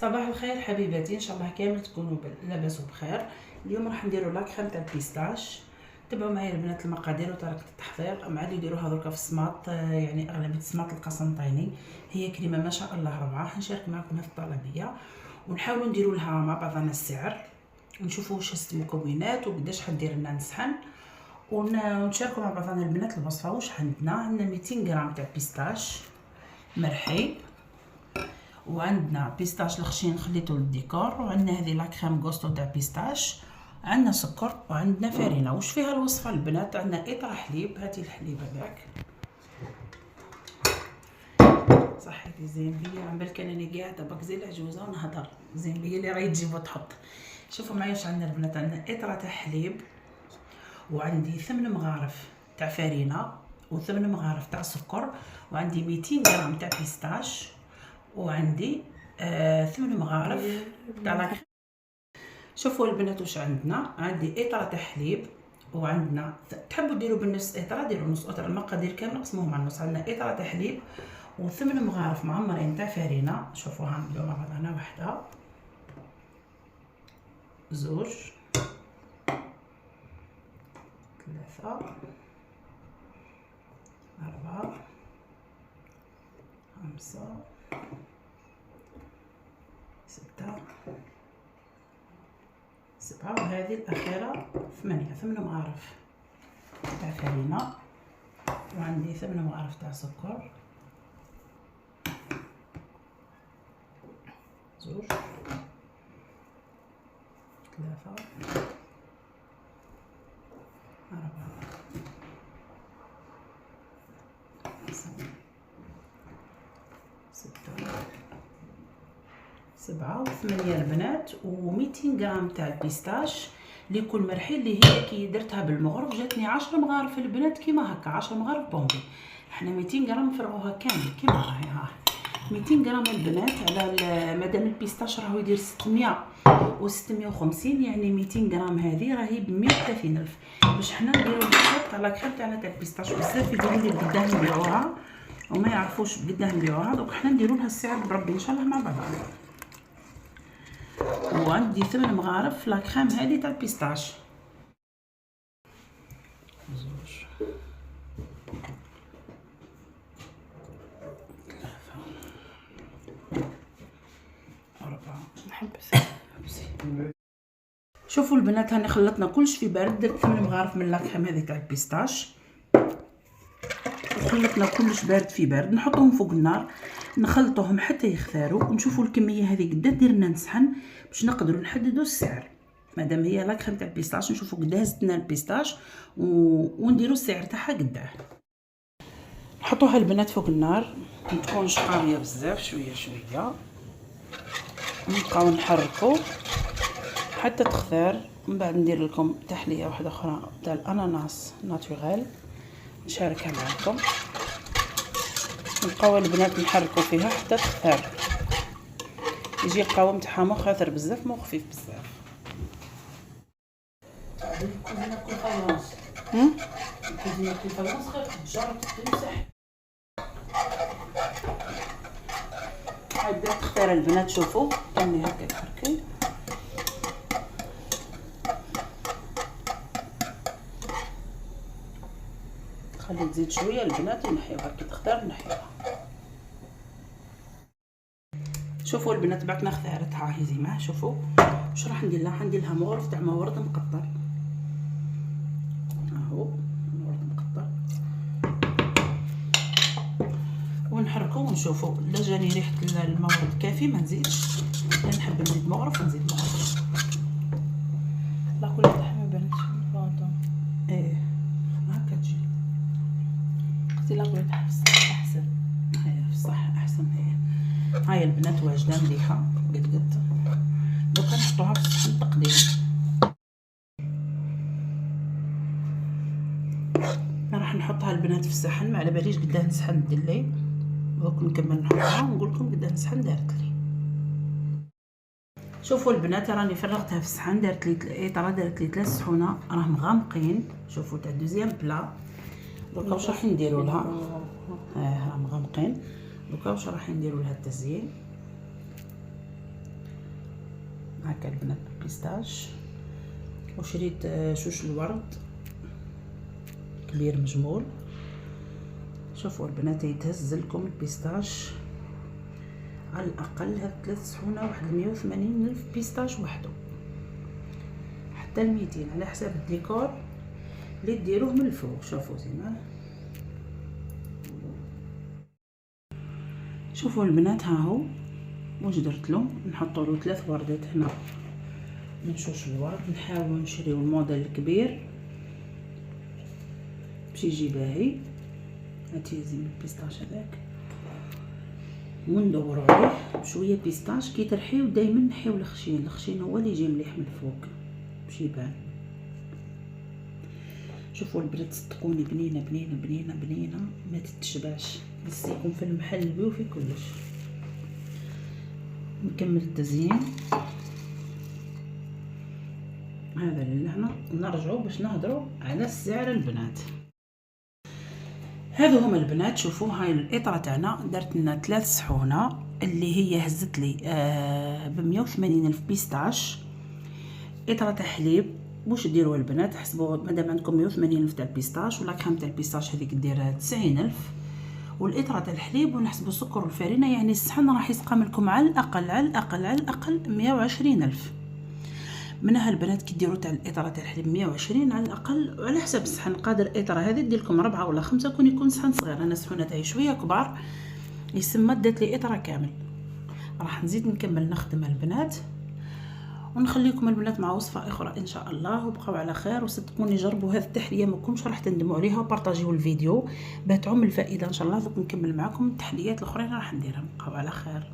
صباح الخير حبيباتي، ان شاء الله كامل تكونوا لاباس وبخير. اليوم راح نديروا لاكريم تاع البيستاش. تبعوا معايا البنات المقادير وطريقه التحضير. مع اللي يديروها دركا في السماط، يعني اغلبيه السماط القسنطيني. هي كريمه ما شاء الله روعه. حنشارك معكم هذه الطلبيه ونحاولوا نديروا لها مع بعضنا السعر، ونشوفوا واش المكونات وقداش حدير لنا نسحن، ونشاركوا مع بعضنا البنات الوصفه. واش عندنا 200 غرام تاع بيستاش مرحي، وعندنا بيستاش الخشين خليته للديكور، وعندنا هذه لاكريم غوستو تاع بيستاش، عندنا سكر، وعندنا فرينه. واش فيها الوصفه البنات؟ عندنا اطرا حليب. هاتي الحليب هذاك صحيتي زين بيا، عم بالك انني قاعده باك زي العجوزه ونهضر. زين بيا اللي راهي تجيب وتحط. شوفوا معايا واش عندنا البنات. عندنا اطرا تاع حليب، وعندي 8 مغارف تاع فرينه، و8 مغارف تاع سكر، وعندي 200 غرام تاع بيستاش، وعندي 8 مغارف تاع لاكريم. شوفوا البنات واش عندنا. عندي اطرا تاع حليب، وعندنا تحبوا ديروا بالنص اطرا ديروا نص اطرا، المقادير كامل نقسموهم على النص. عندنا اطرا تاع حليب و8 مغارف معمرين تاع فرينه. شوفوها نبداو مع بعضنا. واحده، زوج، ثلاثة، أربعة، خمسة، ستة، سبعة، وهذه الأخيرة 8 مغارف تاع فرينة، وعندي 8 مغارف تاع سكر، زوج، ثلاثة، أربعة، خمسة، ستة، 7 و8 البنات، و200 غرام تاع البيستاش لكل مرحيل، اللي هي كي درتها بالمغرف جاتني 10 مغارف البنات كيما هكا، 10 مغارف بومبي. حنا 200 غرام نفرغوها كامل كيما راهي. ها 200 غرام البنات على مادام البيستاش راهو يدير 600 و 650، يعني 200 غرام هذه راهي ب 130 الف. باش حنا نديرو الحساب تاع لاكريم تاعنا تاع البيستاش. بزاف يقولوا لي بقداه نبيعوها وما يعرفوش بقداه نبيعوها، دونك حنا نديرو لها السعر بربي ان شاء الله مع بعضنا. وعندي 8 مغارف لاكريم هذه تاع البيستاش. زوج، ثلاثة، أربعة، نحبس. شوفوا البنات هاني خلطنا كلش في بارد. درت 8 مغارف من لاكريم هذه تاع البيستاش، وخلطنا كلش بارد في بارد. نحطهم فوق النار نخلطوهم حتى يختاروا، ونشوفوا الكميه هذه قدا ديرنا نسحن باش نقدروا نحددوا السعر. مادام هي لاكريم تاع البيستاش نشوفوا قدا زدنا البيستاش ونديروا السعر تاعها قداه. نحطوها البنات فوق النار، ما تكونش قاويه بزاف، شويه شويه، نبقاو نحركوا حتى تختار. من بعد ندير لكم تحليه واحده اخرى تاع الاناناس ناتوريل نشاركها معكم. نبقاو البنات نحركوا فيها حتى تختار، يجي القوام تاعها مو خاطر بزاف مو خفيف بزاف. الكوزينه كل فالونس الكوزينه كل فالونس خير تجرب تمسح. بدات تختار البنات. شوفوا كملي هكا تحركي، خلي تزيد شويه البنات ونحيوها كي تختار نحيوها. شوفوا البنات بعد ما اختارتها هي زي ما شوفوا واش راح ندير لها. ندير لها مغرف تاع ورد مقطر، اهو ورد مقطر، ونحركو ونشوفوا. لا جاني ريحه المورد كافي ما نزيدش، لا نحب نزيد مغرف نزيد مغرف. لا كل تحمي بنت فاطمه. ايه هكا تجي. اختي لا كل تحمي الصح احسن. هيا في الصح احسن. هاي البنات واجده مليحه قد دوكا نحطوها في الصحن التقديم. راح نحطها البنات في الصحن، ما على باليش قداه نسحن ندير دوك نكمل نحطها ونقول لكم قداه نسحن دارت لي. شوفوا البنات راني فرغتها في الصحن، دارت لي طرا دارت لي 3 صحونه راهم غامقين. شوفوا تاع دوزيام بلا. دوكا واش راح نديروا لها؟ راهم غامقين. دوكا واش راح نديروا لها التزيين. هكا البنات بالبيستاش. وشريت شوش الورد كبير مجمول. شوفوا البنات يتهز لكم البيستاش على الاقل هاد 3 صحونه واحد 180 الف بيستاش وحده، حتى 200 على حساب الديكور اللي ديروه من الفوق. شوفوا زينا، شوفوا البنات ها هو واش درت له. نحطوا له 3 وردات هنا من شوش الورد. نحاول نشريو الموديل الكبير باش يجي باهي. هاتي زين البيستاش هذاك وندورو عليه بشويه بيستاش. كي ترحيو دائما نحيو الخشين، الخشين هو اللي يجي مليح من الفوق باش يبان. شوفوا البنات صدقوني بنينه بنينه بنينه بنينه ما تتشبعش. يسيكم في المحل بيو في كلش. نكمل التزيين هذا لهنا ونرجعوا باش نهضروا على السعر البنات. هذو هما البنات. شوفوا هاي الاطره تاعنا درت لنا 3 صحونه اللي هي هزت لي ب 180 الف بيستاش. اطره تاع حليب واش ديروا البنات؟ حسبوا مادام عندكم 180 الف تاع البيستاش ولا كريم تاع البيستاش هذيك دير 90 الف، والاطره تاع الحليب ونحسبوا السكر والفارينه، يعني الصحن راح يسقم لكم على الاقل على الاقل على الاقل 120 الف. منها البنات كي ديروا تاع الاطره تاع الحليب 120 على الاقل، على حسب الصحن. قادر الاطره هذه دير لكم 4 ولا 5 كون يكون صحن صغير. انا الصحونه تاعي شويه كبار يسمى دات لي اطره كامل. راح نزيد نكمل نخدم البنات ونخليكم البنات مع وصفه اخرى ان شاء الله. وبقوا على خير وصدقوني جربوا هذه التحليه ما كنتش راح تندموا عليها. وبارطاجيو الفيديو باه تعم الفائده ان شاء الله. دوك نكمل معكم التحليات الاخرين راح نديرها. بقوا على خير.